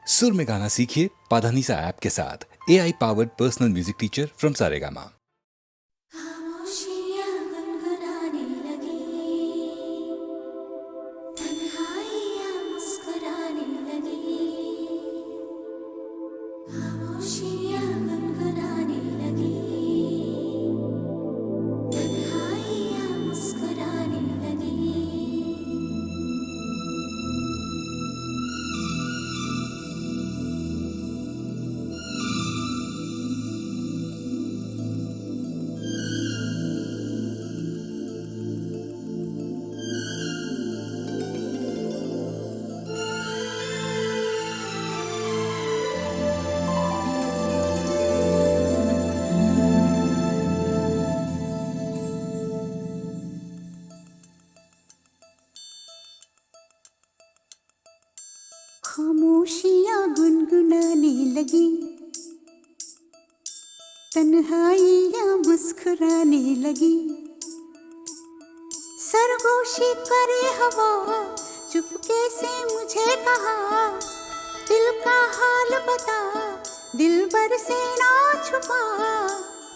सुर में गाना सीखिए पाधानीसा ऐप के साथ। AI powered personal music teacher from Saregama. खामोशियाँ गुनगुनाने लगी, तन्हाइयाँ मुस्कुराने लगी। खामोशियाँ गुनगुनाने लगी, तन्हाइयाँ मुस्कुराने लगी। खामोशियाँ गुनगुनाने लगी, तन्हाइयाँ मुस्कुराने लगी। सरगोशी करे हवा, चुपके से मुझे कहा, दिल का हाल बता, दिलबर से ना छुपा।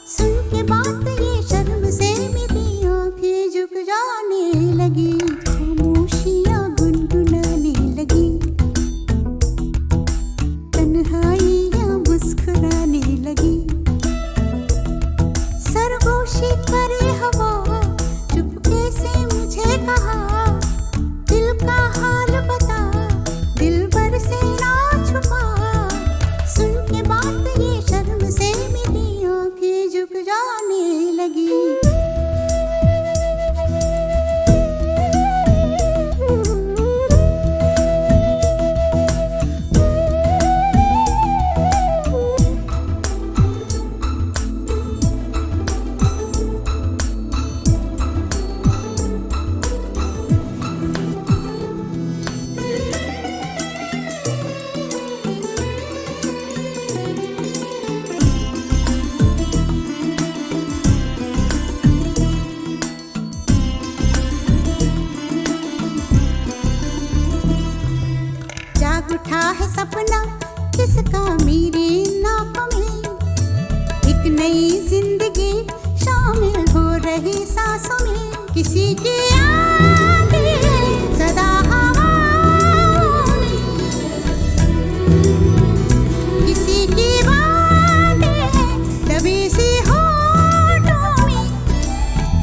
सुन के बात ये शर्म से मेरी आंखें झुक जाने लगी। खामोशियाँ गुनगुनाने लगी, तन्हाइयाँ मुस्कुराने लगी। सरगोशी करे हवा, चुपके से मुझे कहा, दिल का हाल बता, दिलबर से ना छुपा। सुन के बात ये शर्म से मेरी आंखें झुक जाने लगी। जाग उठा है सपना किसका मेरी नाकों में, एक नई जिंदगी शामिल हो रही सांसों में। किसी की आगे सदा हवाओं में, किसी की बातें दबी सी होठों में।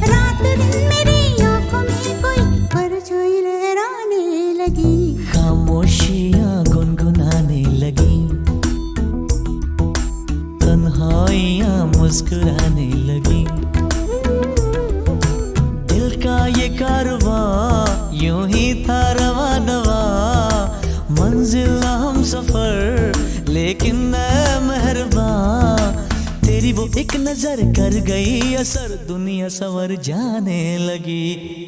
रात दिन मेरी आंखों में कोई परछाई लहराने लगी। खामोशियाँ गुनगुनाने लगी, तन्हाइयाँ मुस्कुराने लगी। दिल का ये कारवां यूं ही था रवा दवा, मंजिल हम सफर लेकिन मैं मेहरबान। तेरी वो एक नजर कर गई असर, दुनिया संवर जाने लगी।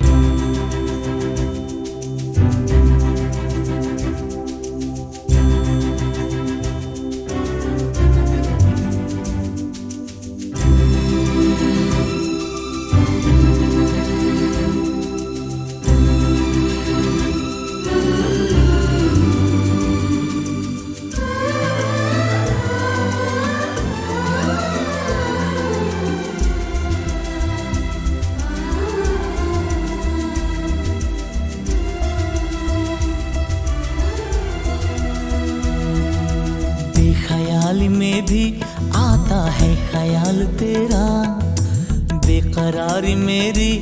ख्याल में भी आता है ख्याल तेरा, बेकरारी मेरी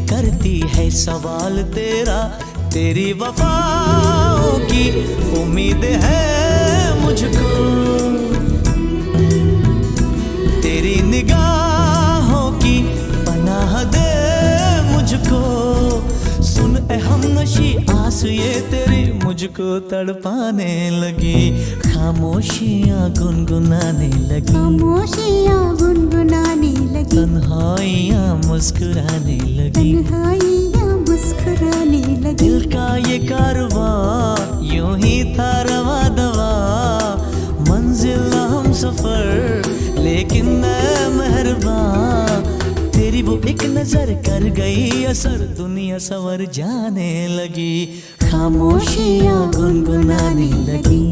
करती है सवाल तेरा। तेरी वफाओं की उम्मीद है मुझको, तेरी निगाहों की पनाह दे मुझको। सुन ए हमनशी आस ये तेरी मुझको तड़पाने लगी। खामोशियाँ गुनगुनाने लगी, खामोशियाँ गुनगुनाने लगी, तन्हाइयाँ मुस्कुराने लगी। तन्हाइयाँ मुस्कुराने लगी। दिल का ये कारवां यूं ही था रवा दवा, मंजिल हम सफर लेकिन मैं मेहरबान। तेरी वो एक नजर कर गई असर, दुनिया संवर जाने लगी। खामोशियाँ गुनगुनाने लगी,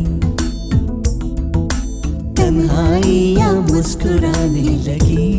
आई या मुस्कुराने लगी।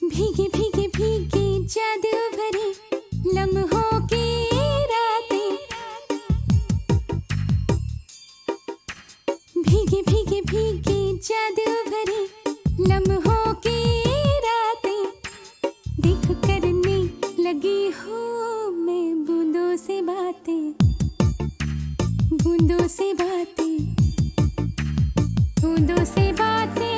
भीगे भीगे भीगे जादू भरी लम्हों की रातें, भीगे भीगे भीगे जादू भरी लम्हों की रातें, देख करने लगी हूँ मैं बूंदों से बातें, बूंदों से बातें, बूंदों से बातें।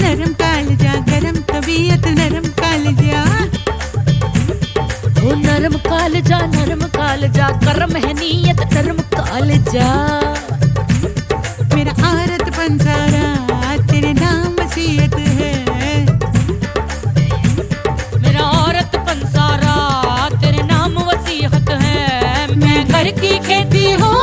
नरम कालजा गरम तबीयत नरम कालजा ओ नरम कालजा करम है नीयत नरम कालजा मेरा आरत पंसारा तेरे नाम वसीयत है मेरा औरत पंसारा तेरे नाम वसीयत है मैं घर की खेती हूँ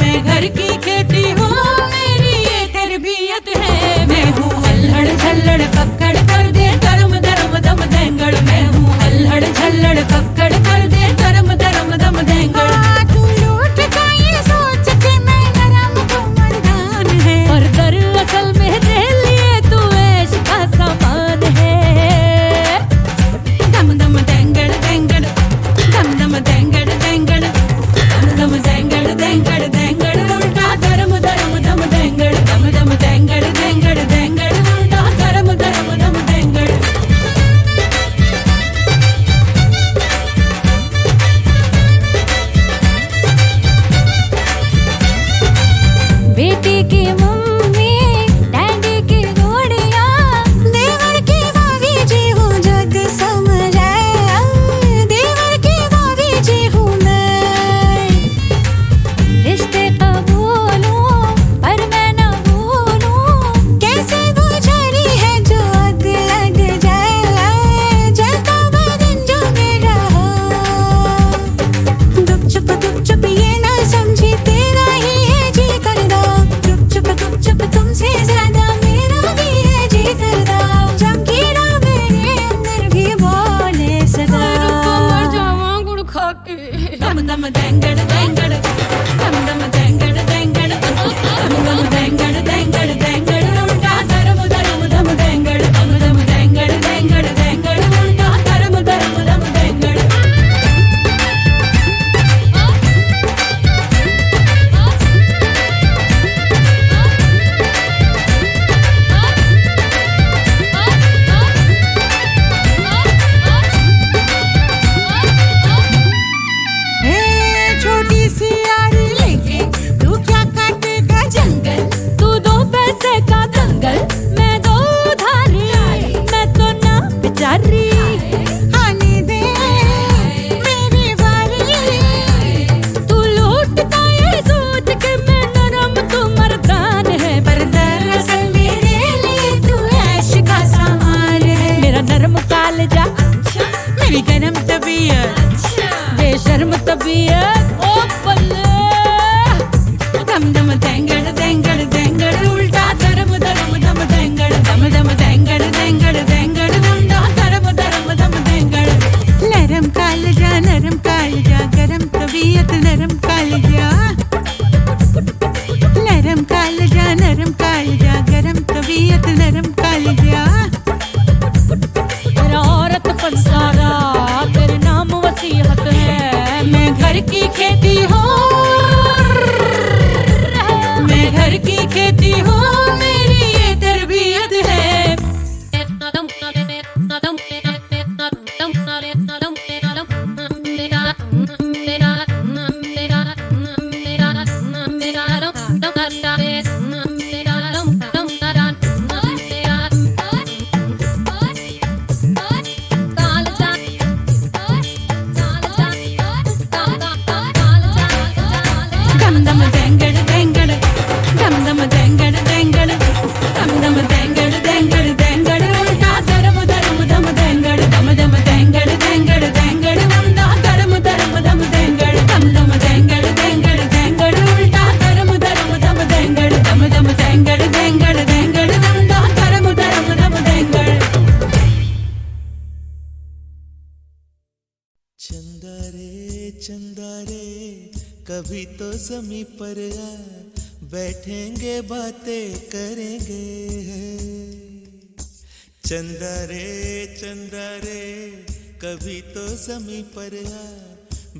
मैं घर की खेती हूँ मेरी ये तरबियत है मैं हूँ अल्हड़ झल्लड़ पकड़ कर दे धर्म धर्म दम देंगड़ मैं हूँ अल्हड़ झल्लड़ पकड़ कर दे धर्म धर्म दम देंगड़ तू लूट का ये सोच के मैं नरम तू मर्दान है और दरअसल मेरे लिए तू ऐश का सामान है दम दम देंगड़ देंगड़ दम दम देंगड़ देंगड़ दम दम देंगड़ देंगड़ देंगड़ उल्टा धर्म धर्म दम देंगड़ दम दम देंगड़ देंगड़ देंगड़ उल्टा धर्म धर्म दम देंगड़ बेटी की मम्मी डैडी की घोड़ियाँ देवर की भाभी जी हूँ जग समझ आया देवर की भाभी जी हूँ मैं रिश्ते कबूलूं पर मैं न भूलूं कैसे वो झड़ी है जो अग लग जाए जलता बदन जो मेरा हो गुप चुप ये ना समझी तेरा ही है जी करदा गुप चुप तुमसे ज्यादा मेरा भी है जी करदा जंगीरा मेरे अंदर भी बोले सदा मर जावां गुड़ खा के दम दम देंगड़ देंगड़ दम दम देंगड़ देंगड़ दम दम देंगड़ देंगड़ देंगड़ उल्टा धर्म धर्म दम देंगड़ दम दम देंगड़ देंगड़ देंगड़ उल्टा धर्म धर्म दम देंगड़ छोटी सी यारी लेके तू क्या काटेगा जंगल तू दो पैसे का दंगल मैं दो उधारी मैं तो ना बेचारी आने दे मेरी बारी तू लूटता ये सोच के मैं नरम तू मर्दान है पर दरअसल मेरे लिए तू ऐश का सामान है मेरा नरम कालजा मेरी गरम तबीयत बेशर्म तबीयत ओ बल्ले दम दम देंगड़ देंगड़ देंगड़ उल्टा धर्म धर्म दम देंगड़ दम दम देंगड़ देंगड़ देंगड़ उल्टा धर्म धर्म दम देंगड़ नरम कालजा गरम तबीयत नरम कालजा गरम तबीयत नरम कालजा मेरा औरत पंसारा तेरे नाम वसीयत है मैं घर की खेती हूँ मैं घर की खेती हूँ मेरी ये तरबियत है दम दम देंगड़ देंगड़ दम दम देंगड़ देंगड़ दम दम देंगड़ देंगड़ देंगड़ उल्टा धर्म धर्म दम देंगड़ दम दम देंगड़ देंगड़ देंगड़ उल्टा धर्म धर्म दम देंगड़ दम दम देंगड़ देंगड़ देंगड़ उल्टा धर्म धर्म दम देंगड़ दम दम देंगड़ देंगड़ देंगड़ उल्टा धर्म धर्म दम देंगड़ चंदा रे कभी तो ज़मीं पर आ बैठेंगे बातें करेंगे चंदा रे कभी तो ज़मीं पर आ,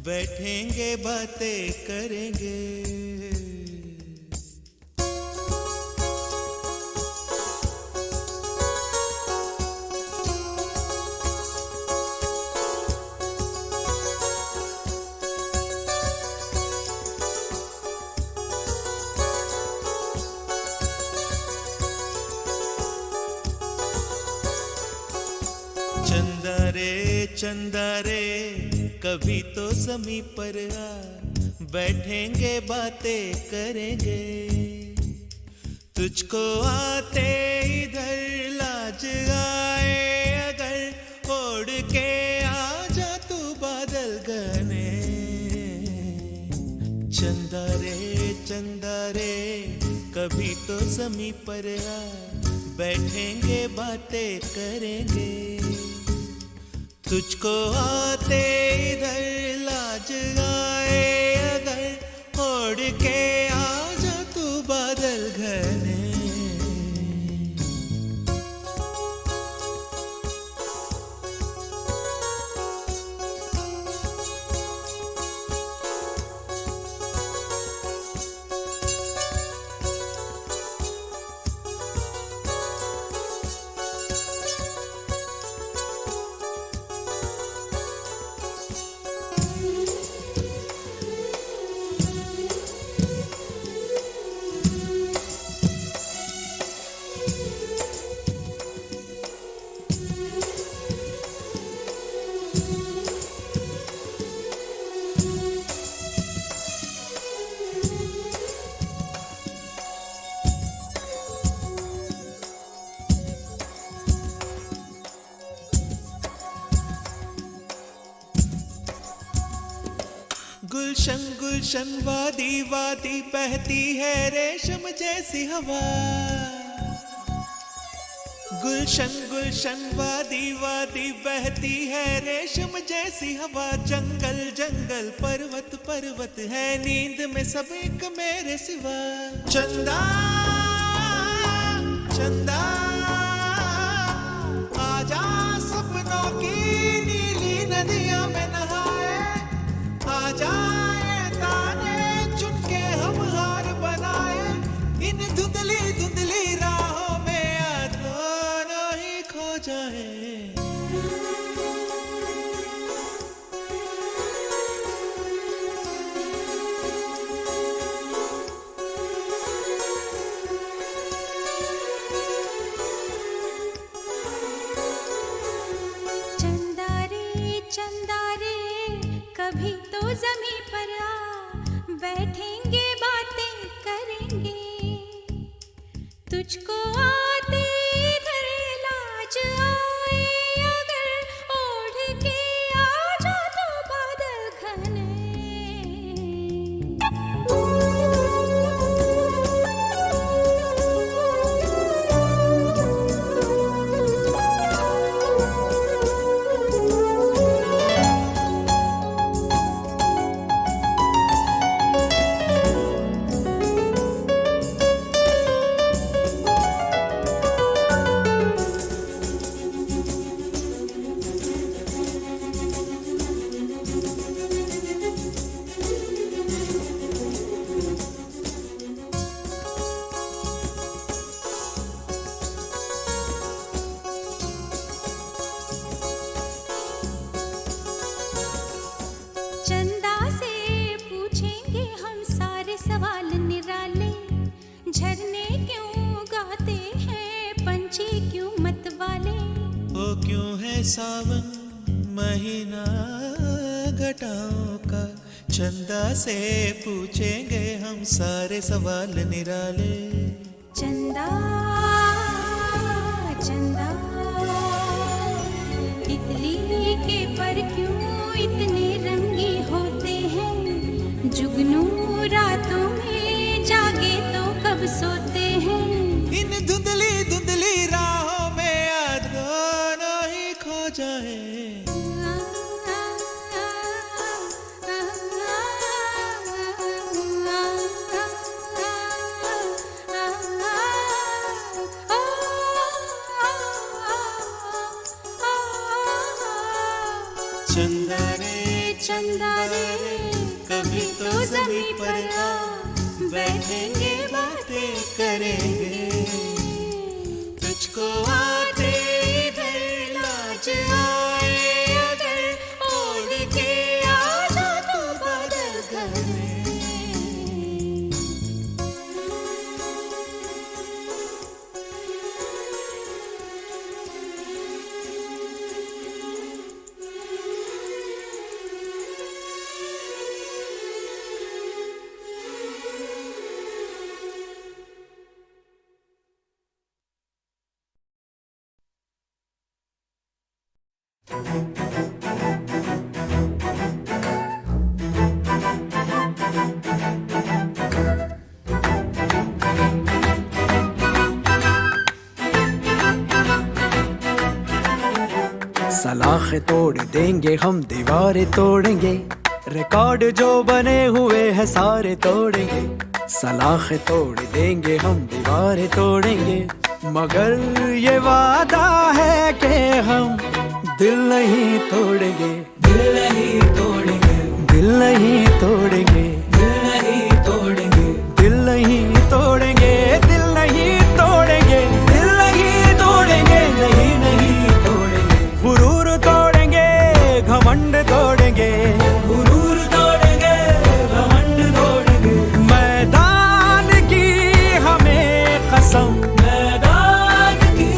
बैठेंगे बातें करेंगे। चंदा रे कभी तो ज़मीं पर आ, बैठेंगे बातें करेंगे। तुझको आते इधर लाज आए अगर, ओढ़ के आ जा तू बादल घने। चंदा रे कभी तो ज़मीं पर आ, बैठेंगे बातें करेंगे। तुझको आते इधर लाज आए अगर, ओढ़ के आ जा तू बादल घने। गुलशन गुलशन वादी वादी बहती है रेशम जैसी हवा। गुलशन गुलशन वादी वादी बहती है रेशम जैसी हवा। जंगल जंगल पर्वत पर्वत है नींद में सब एक मेरे सिवा। चंदा चंदा आजा सपनों की नीली नदियों में नहाए। आजा ये ताने चुन के हम हार बनाए। इन धुंधली धुंधली राहों में दोनों ही खो जाए। चंदा रे कभी तो ज़मीं पर आ, बैठेंगे बातें करेंगे। तुझको आते इधर लाज आए अगर, ओढ़ के आ जा तो बादल घने। चंदा से पूछेंगे हम सारे सवाल निराले। झरने क्यों गाते हैं पंछी क्यों मतवाले। ओ क्यों है सावन महीना घटाओं का। चंदा से पूछेंगे हम सारे सवाल निराले। चंदा चंदा तितली के पर क्यों इतने रंगी होते हैं। जुगनू रातों में जागे तो कब सोते हैं। इन धुंधली धुंधली राहों में दोनों ही खो जाए। चंदा रे चंदा रे कभी तो जमीन पर आ, बैठेंगे बातें करेंगे, तुझको आते इधर लाज आए अगर, ओढ़ के आ जा तू बादल घर में। सलाखें तोड़ देंगे हम, दीवारें तोड़ेंगे, रिकॉर्ड जो बने हुए हैं सारे तोड़ेंगे। सलाखें तोड़ देंगे हम, दीवारें तोड़ेंगे, मगर ये वादा है कि हम दिल नहीं तोड़ेंगे, दिल नहीं तोड़ेंगे, दिल नहीं तोड़ेंगे, दिल नहीं तोड़ेंगे, दिल नहीं तोड़ेंगे, दिल नहीं तोड़ेंगे, दिल नहीं तोड़ेंगे, नहीं नहीं तोड़ेंगे। गुरूर तोड़ेंगे, घमंड तोड़ेंगे, गुरूर तोड़ेंगे, घमंड तोड़ेंगे। मैदान की हमें कसम, मैदान की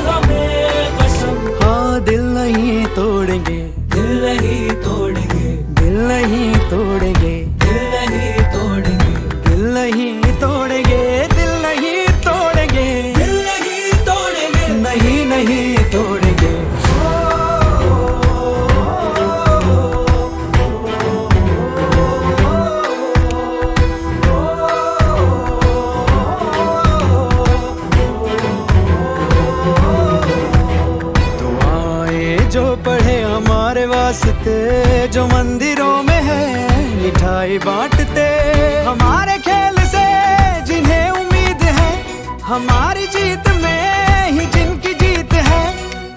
हमें कसम। हाँ दिल नहीं तोड़ेंगे, दिल नहीं तोड़ेंगे, दिल नहीं तोड़ेंगे, दिल नहीं तोड़ेंगे, दिल नहीं तोड़ेंगे, दिल नहीं तोड़ेंगे, दिल नहीं तोड़ेंगे, नहीं नहीं तोड़ेंगे। जो पढ़े हमारे वास्ते, जो मंदिरों में है मिठाई बांटते, हमारे खेल से जिन्हें उम्मीद है, हमारी जीत में ही जिनकी जीत है,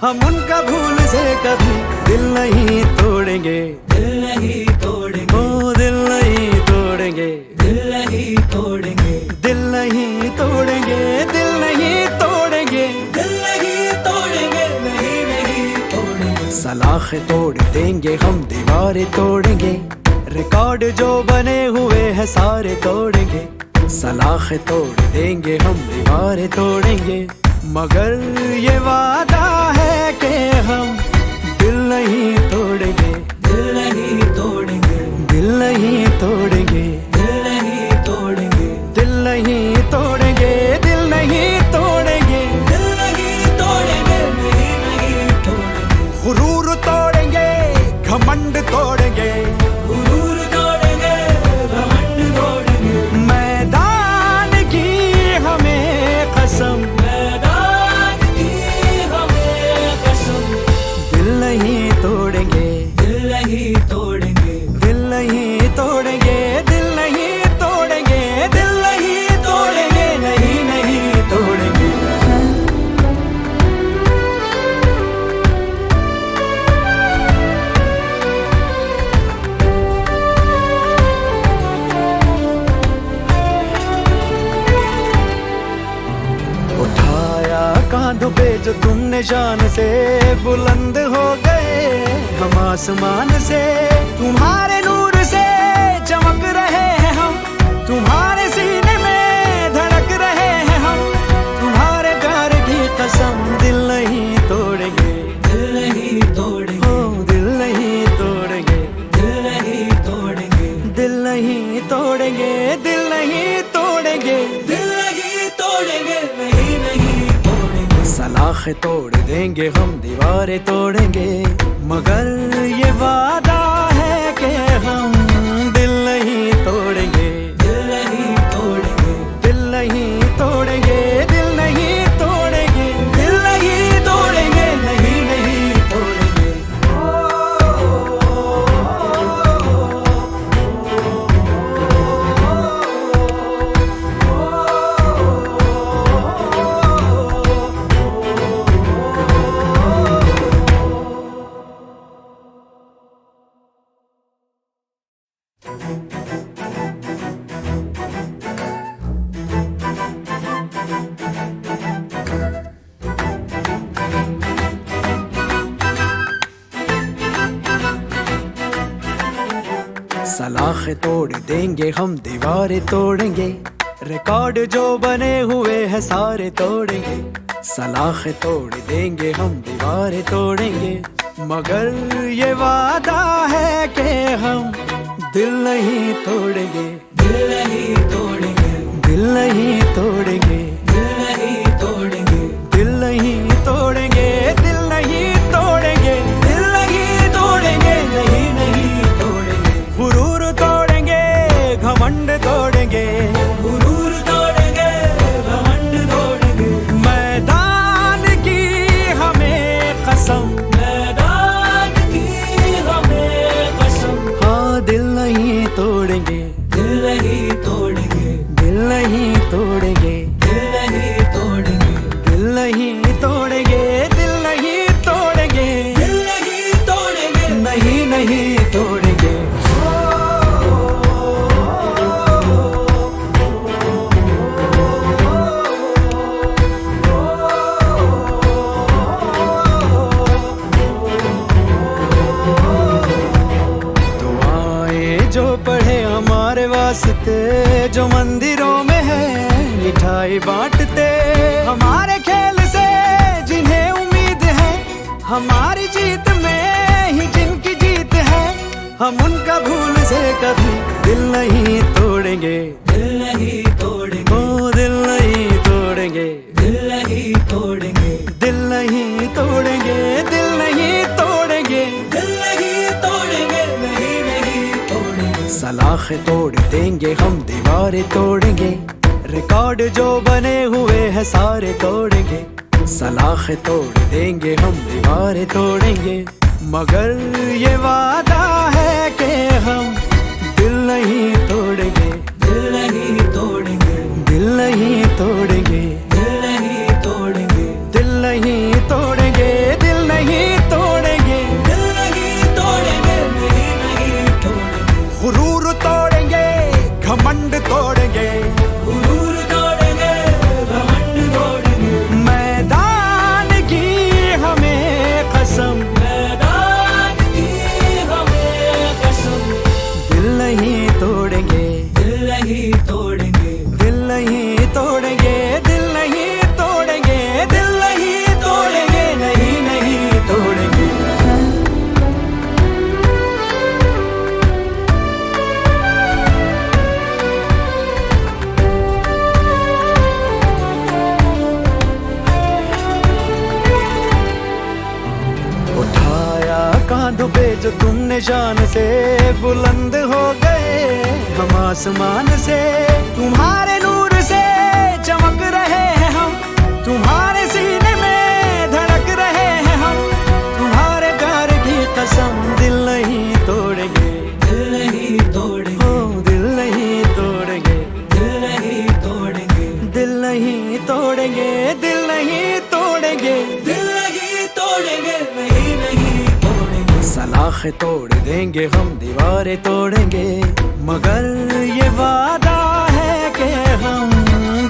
हम उनका भूल से कभी दिल नहीं तोड़ेंगे, दिल नहीं तोड़ेंगे, ओ दिल नहीं तोड़ेंगे, दिल नहीं तोड़ेंगे, दिल नहीं तोड़ेंगे, दिल नहीं तोड़ेंगे, दिल नहीं तोड़ेंगे, नहीं नहीं तोड़ेंगे। सलाखें तोड़ देंगे हम, दीवारें तोड़ेंगे, रिकॉर्ड जो बने हुए हैं सारे तोड़ेंगे। सलाखें तोड़ देंगे हम, दीवारें तोड़ेंगे, मगर ये वादा है कि हम दिल नहीं तोड़ेंगे, दिल नहीं तोड़ेंगे, दिल नहीं तोड़ेंगे, दिल नहीं तोड़ेंगे, दिल नहीं तोड़ेंगे, दिल नहीं तोड़ेंगे, दिल नहीं तोड़ेंगे, नहीं नहीं तोड़ेंगे। गुरूर तोड़ेंगे, घमंड तोड़ेंगे, गुरूर तोड़ेंगे, घमंड तोड़ेंगे। मैदान की हमें कसम, मैदान की हमें कसम। दिल नहीं तोड़ेंगे, दिल नहीं तोड़ेंगे, दिल नहीं तोड़ेंगे, दिल नहीं तोड़ेंगे, दिल नहीं तोड़ेंगे, नहीं नहीं तोड़ेंगे। उठाया कांधों पे जो तुमने शान से, बुलंद हो गए हम आसमान से, तुम्हारे नूर से चमक रहे हैं हम, तुम्हारे सीने में धड़क रहे हैं हम, तुम्हारे प्यार की कसम दिल नहीं तोड़ेंगे, दिल नहीं तोड़ेंगे, ओ दिल नहीं तोड़ेंगे, दिल नहीं तोड़ेंगे, दिल नहीं तोड़ेंगे, दिल नहीं तोड़ेंगे, दिल नहीं तोड़ेंगे, नहीं नहीं तोड़ेंगे। सलाखें तोड़ देंगे हम, दीवारें तोड़ेंगे, मगर ये वादा है कि हम दिल नहीं तोड़ेंगे, दिल नहीं तोड़ेंगे, दिल नहीं तोड़ेंगे, दिल नहीं तोड़ेंगे, दिल नहीं तोड़ेंगे, नहीं नहीं तोड़ेंगे। सलाखें तोड़ देंगे हम, दीवारें तोड़ेंगे, रिकॉर्ड जो बने हुए हैं सारे तोड़ेंगे। सलाखें तोड़ देंगे हम, दीवारें तोड़ेंगे, मगर ये वादा है कि हम दिल नहीं तोड़ेंगे, दिल नहीं तोड़ेंगे, दिल नहीं तोड़ेंगे, दिल नहीं तोड़ेंगे, दिल नहीं तोड़ेंगे, दिल नहीं तोड़ेंगे, दिल नहीं तोड़ेंगे, नहीं नहीं तोड़ेंगे। गुरूर तोड़ेंगे, घमंड तोड़ेंगे, गुरूर तोड़ेंगे, घमंड तोड़ेंगे। मैदान की हमें कसम, मैदान की हमें कसम। हाँ दिल नहीं तोड़ेंगे, दिल नहीं तोड़ेंगे, दिल नहीं तोड़ेंगे, दिल नहीं तोड़ेंगे, दिल नहीं तोड़ेंगे, दिल नहीं तोड़ेंगे, दिल नहीं तोड़ेंगे, नहीं नहीं तोड़ेंगे। दुआएं जो पढ़े हमारे वास्ते, जो मंदिरों में है मिठाई बांटते, हमारे खेल से जिन्हें उम्मीद है, हमारी जीत में ही जिनकी जीत है, हम उनका भूल से कभी दिल नहीं तोड़ेंगे, दिल नहीं तोड़ेंगे, ओ दिल नहीं तोड़ेंगे, दिल नहीं तोड़ेंगे, दिल नहीं तोड़ेंगे, दिल नहीं तोड़ेंगे, दिल नहीं तोड़ेंगे, नहीं नहीं तोड़ेंगे। सलाखें तोड़ देंगे हम, दीवारें तोड़ेंगे, रिकॉर्ड जो बने हुए हैं सारे तोड़ेंगे। सलाखें तोड़ देंगे हम, दीवारें तोड़ेंगे, मगर ये वादा है कि हम दिल नहीं तोड़ेंगे, दिल नहीं तोड़ेंगे, दिल नहीं तोड़ेंगे, दिल नहीं तोड़ेंगे, दिल नहीं तोड़ेंगे, दिल नहीं तोड़ेंगे, दिल नहीं तोड़ेंगे, नहीं नहीं तोड़ेंगे। गुरूर तोड़ेंगे, घमंड तोड़ेंगे, गुरूर तोड़ेंगे, घमंड तोड़ेंगे। मैदान की हमें कसम, मैदान की हमें कसम। दिल नहीं तोड़ेंगे, दिल नहीं तोड़ेंगे, दिल नहीं तोड़ेंगे, दिल नहीं तोड़ेंगे, दिल नहीं तोड़ेंगे, नहीं नहीं तोड़ेंगे। उठाया कांधों पे जो तुमने शान से, बुलंद हो गए हम आसमान से, तुम्हारे नूर से चमक रहे हैं हम, तुम्हारे सीने में धड़क रहे हैं हम, तुम्हारे प्यार की कसम दिल नहीं तोड़ेंगे, दिल नहीं तोड़ेंगे, ओ दिल नहीं तोड़ेंगे, दिल नहीं तोड़ेंगे, दिल नहीं तोड़ेंगे, दिल नहीं तोड़ेंगे, दिल नहीं तोड़ेंगे, नहीं नहीं तोड़ेंगे। सलाखें तोड़ देंगे हम, दीवारें तोड़ेंगे, मगर ये वादा है कि हम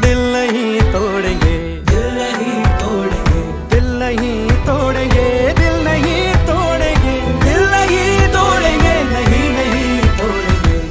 दिल नहीं तोड़ेंगे, दिल नहीं तोड़ेंगे, दिल नहीं तोड़ेंगे, दिल नहीं तोड़ेंगे, दिल नहीं तोड़ेंगे, नहीं नहीं तोड़ेंगे।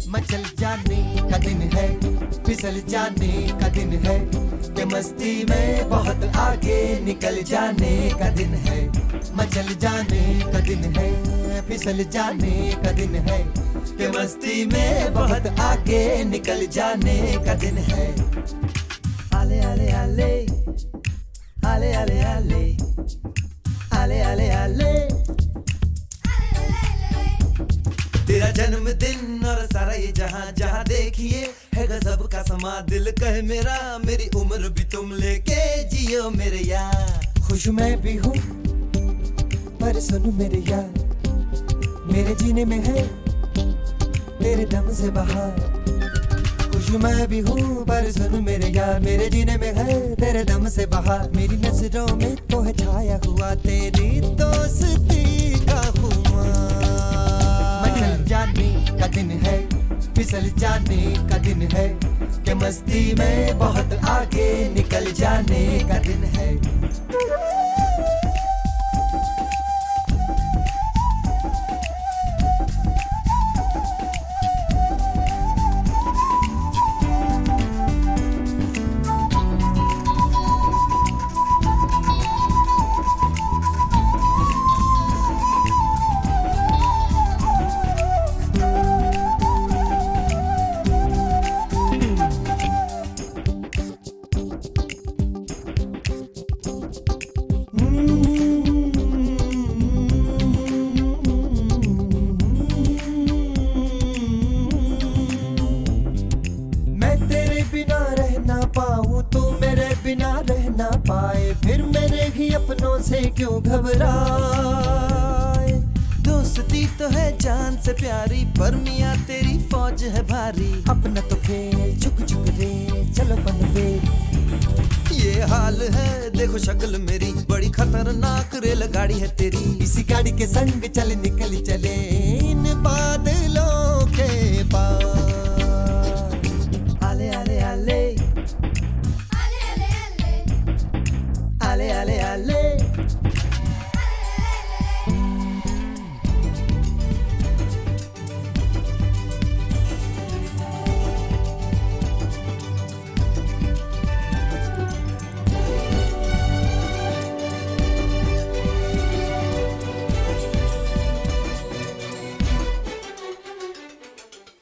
मचल जाने का दिन है, फिसल जाने का दिन है, ये के मस्ती में बहुत आगे निकल जाने का दिन है, मचल जाने का दिन है, फिसल जाने का दिन है, के मस्ती में बहुत आगे निकल जाने का दिन है। आले आले आले आले आले आले आले आले आले तेरा जन्मदिन और सारा ये जहां जहां देखिए है गजब का समा। दिल कहे मेरा मेरी उम्र भी तुम लेके जियो मेरे यार। खुश मैं भी हूँ पर सुनो मेरे यार, मेरे जीने में है तेरे दम से बहार। खुश मैं भी हूँ पर सुनो मेरे यार, मेरे जीने में है तेरे दम से बहार। मेरी नजरों में तो है छाया हुआ तेरी दोस्ती का खुमार। मचल जाने का दिन है, फिसल जाने का दिन है, के मस्ती में बहुत आगे निकल जाने का दिन है। ना पाए फिर मेरे ही अपनों से क्यों घबराए। दोस्ती तो है जान से प्यारी पर मियाँ तेरी फौज है भारी। अपना तो खेल झुक झुक रे चलो बनवे, ये हाल है देखो शक्ल मेरी, बड़ी खतरनाक रेलगाड़ी है तेरी। इसी गाड़ी के संग चल निकल चले इन बादलों के पार। आले आले आले आले आले आले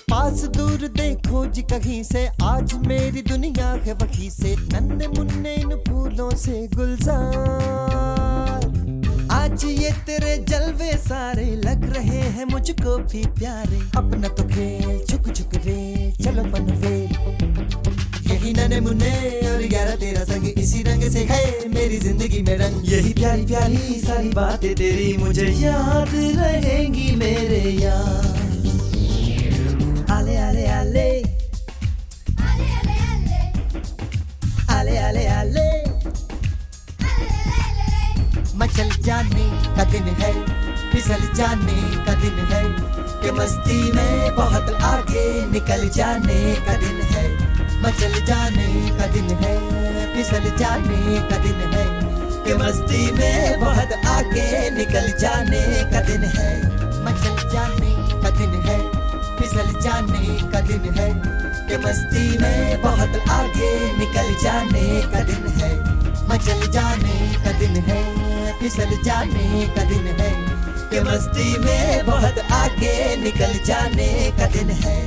पास दूर देखो जी कहीं से, आज मेरी दुनिया है वहीं से। नन्हे मुन्ने इन फूलों से गुलजार, आज ये तेरे जलवे सारे लग रहे हैं मुझको भी प्यारे। अपना तो खेल झुक झुक रे चलो बनवे, यही नन्हे मुन्ने और 11 13 संग, इसी रंग से है मेरी जिंदगी में रंग। यही प्यारी प्यारी सारी बातें तेरी मुझे याद रहेंगी मेरे यार। आले आले आले आले आले आले आले मचल जाने का दिन है, फिसल जाने का दिन है, के मस्ती में बहुत आगे निकल जाने का दिन है। मचल जाने का दिन है, फिसल जाने का दिन है, के मस्ती में बहुत आगे निकल जाने का दिन है। मचल जाने का दिन है, फिसल जाने का दिन है, के मस्ती में बहुत आगे निकल जाने का दिन है। मचल जाने का दिन है, फिसल जाने का दिन है, के मस्ती में बहुत आगे निकल जाने का दिन है।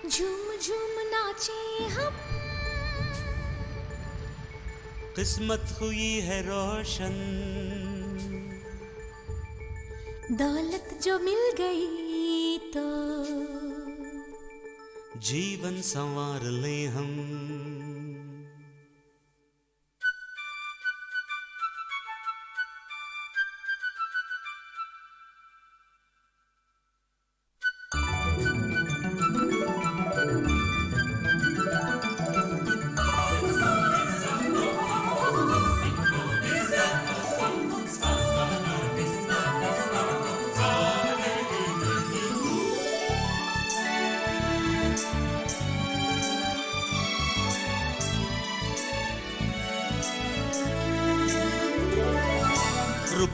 झूम झूम नाचे हम, किस्मत हुई है रोशन, दौलत जो मिल गई तो जीवन संवार ले हम।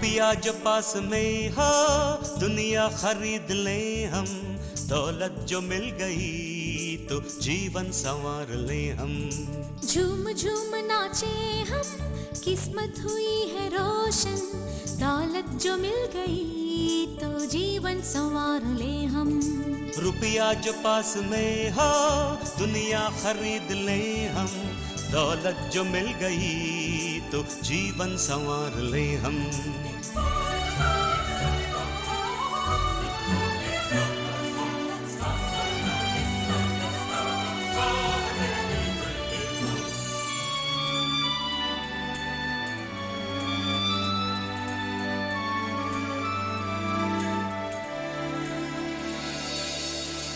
रुपया जो पास में हो दुनिया खरीद लें हम, दौलत जो मिल गई तो जीवन संवार लें हम। झूम झूम नाचे हम, किस्मत हुई है रोशन, दौलत जो मिल गई तो जीवन संवार ले हम। रुपया जो पास में हो दुनिया खरीद लें हम, दौलत जो मिल गई तो जीवन संवार ले हम।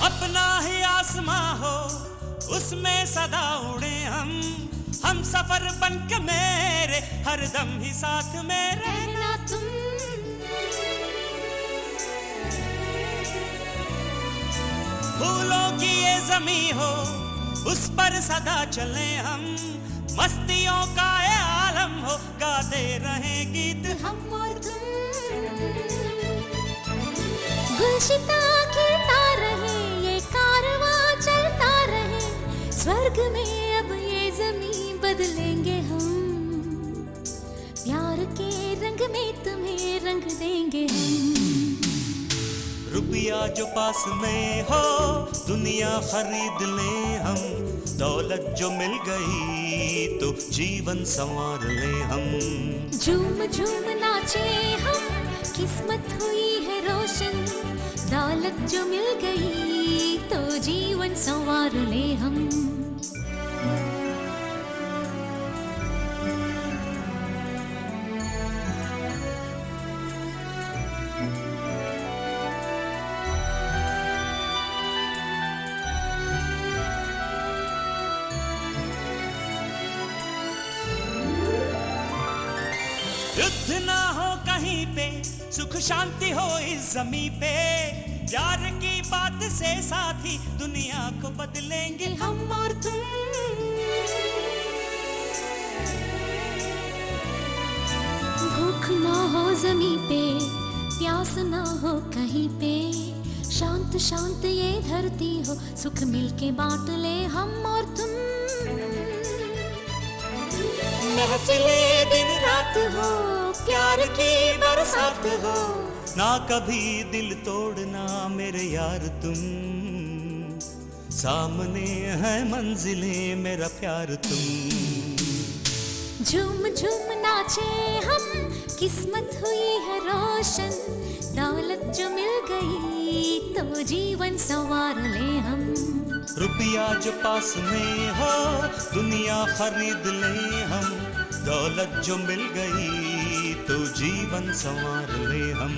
अपना ही आसमां हो उसमें सदा उड़े हम सफर बनके मेरे हरदम ही साथ में रहना तुम। फूलों की ये ज़मीं हो उस पर सदा चले हम, मस्तियों का ये आलम हो गाते रहे गीत हम और तुम। गुलशिता खिलता रहे, ये कारवां चलता रहे, स्वर्ग में अब ये ज़मीं बदलेंगे हम, प्यार के रंग में तुम्हें रंग देंगे हम। रुपया जो पास में हो दुनिया खरीद लें हम, दौलत जो मिल गई तो जीवन संवार लें हम। झूम झूम नाचे हम, किस्मत हुई है रोशन, दौलत जो मिल गई तो जीवन संवार ले हम। युद्ध ना हो कहीं पे, सुख शांति हो इस जमीन पे, प्यार की बात से साथी दुनिया को बदलेंगे हम और तुम। भूख ना हो जमीन पे, प्यास ना हो कहीं पे, शांत शांत ये धरती हो, सुख मिलके बांट ले हम और तुम। महफिले दिन रात हो, प्यार की बरसात हो, ना कभी दिल तोड़ना मेरे यार तुम, सामने है मंजिलें मेरा प्यार तुम। झूम झूम नाचे हम, किस्मत हुई है रोशन, दौलत जो मिल गई तो जीवन संवार ले हम। रुपया जो पास में हो दुनिया खरीद लें हम, दौलत जो मिल गई तो जीवन संवार ले हम।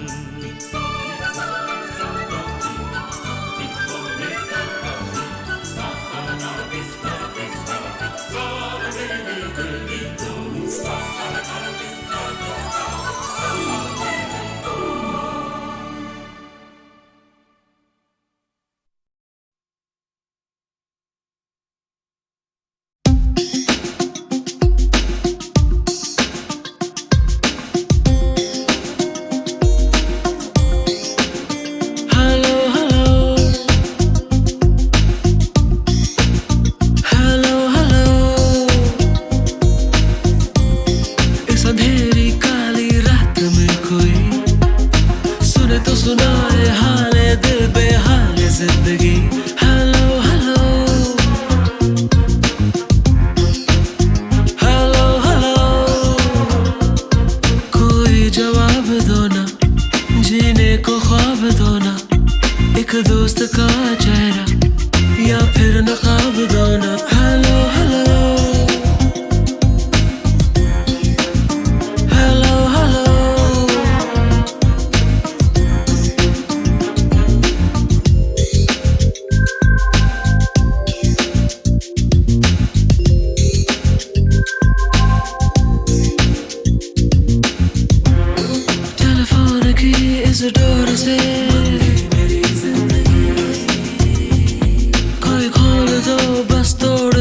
इस डोर से कोई खोल दो बस तोड़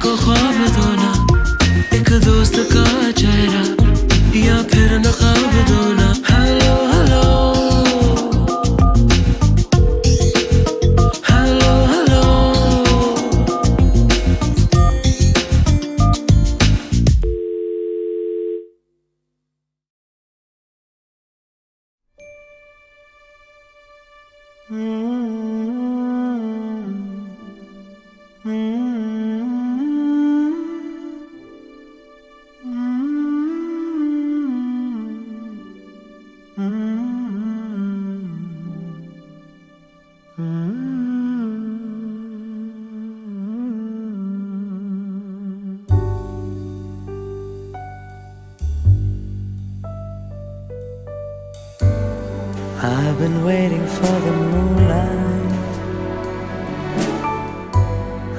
को ख्वाब दो ना, एक दोस्त का चेहरा या फिर नकाब दो ना। Hello hello hello hello I've been waiting for the moonlight.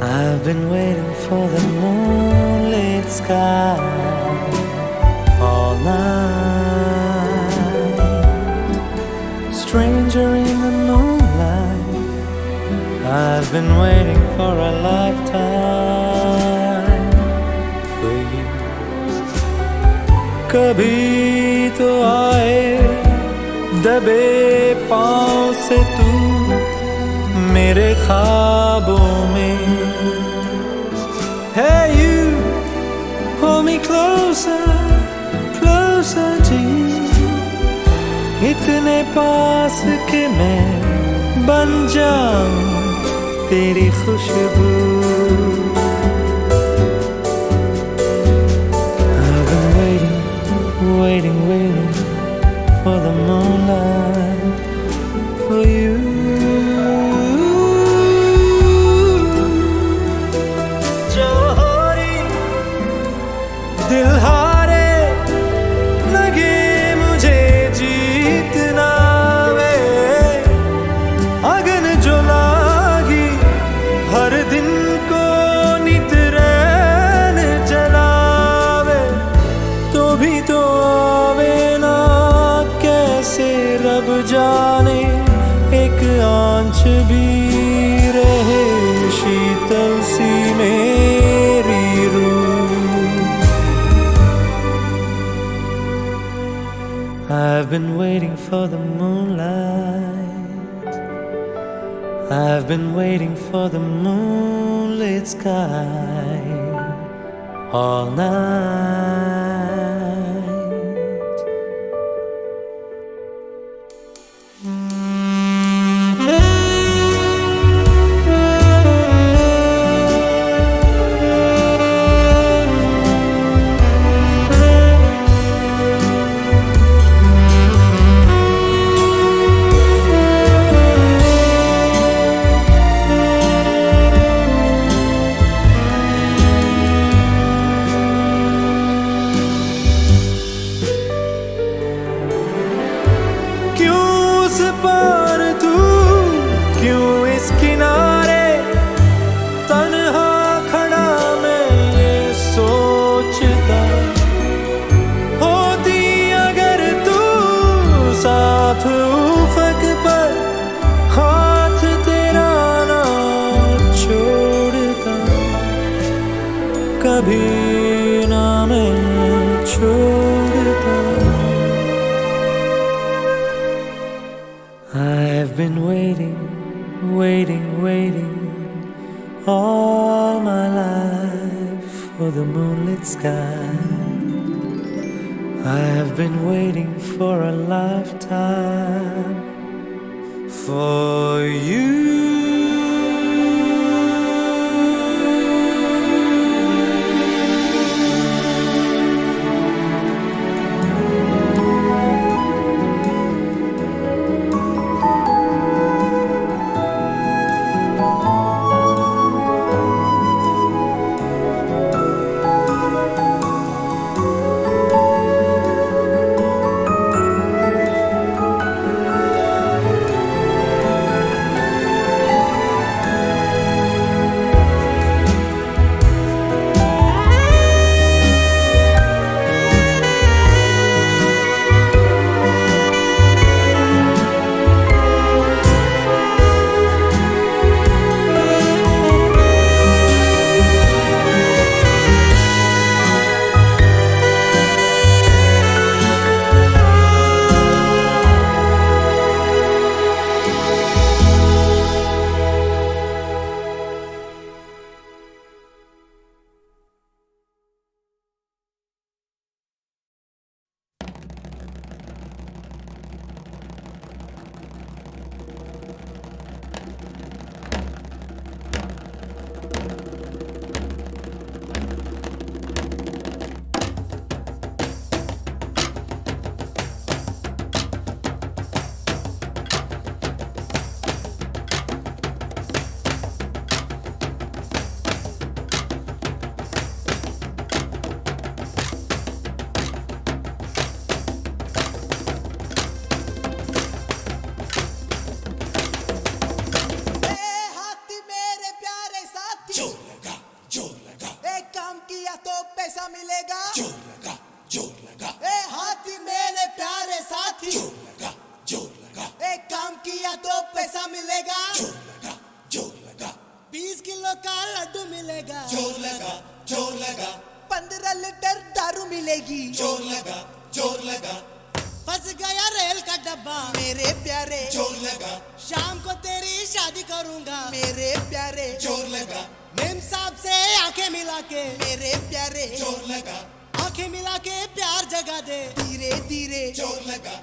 I've been waiting for the moonlit sky all night. Stranger in the moonlight, I've been waiting for a lifetime for you. Kabhi to aaye दबे पाँव से तू मेरे ख्वाबों में। Hey you, hold me closer, closer to you. इतने पास कि मैं बन जाऊं तेरी खुशबू। I've been waiting, waiting, waiting for the moonlight, for you. जोहरी दिल हारे लगे मुझे जीतना वे, अगन जो लागी हर दिन को नित रैन जलावे, तो भी तो आवे ना कैसे रब जाने, एक आंच भी रहे शीतल सी मेरी रूह। I've been waiting for the moonlight. I've been waiting for the moonlit sky all night. कभी ना मैं छोड़ता। I've been waiting, waiting, waiting all my life for the moonlit sky. I have been waiting for a lifetime for you. पैसा मिलेगा, जोर लगा, जोर लगा, ए हाथी मेरे प्यारे साथी, जोर लगा, जोर लगा, एक काम किया तो पैसा मिलेगा, जोर लगा, जोर लगा, 20 किलो का लड्डू मिलेगा, जोर लगा, जोर लगा, 15 लीटर दारू मिलेगी, जोर लगा, जोर लगा, फंस गया रेल का डब्बा मेरे प्यारे, जोर लगा, शाम को तेरी शादी करूंगा मेरे प्यारे, जोर लगा, मेम साहब से आंखें मिला के मेरे प्यारे, जोर लगा, आंखें मिला के प्यार जगा दे धीरे धीरे, जोर लगा,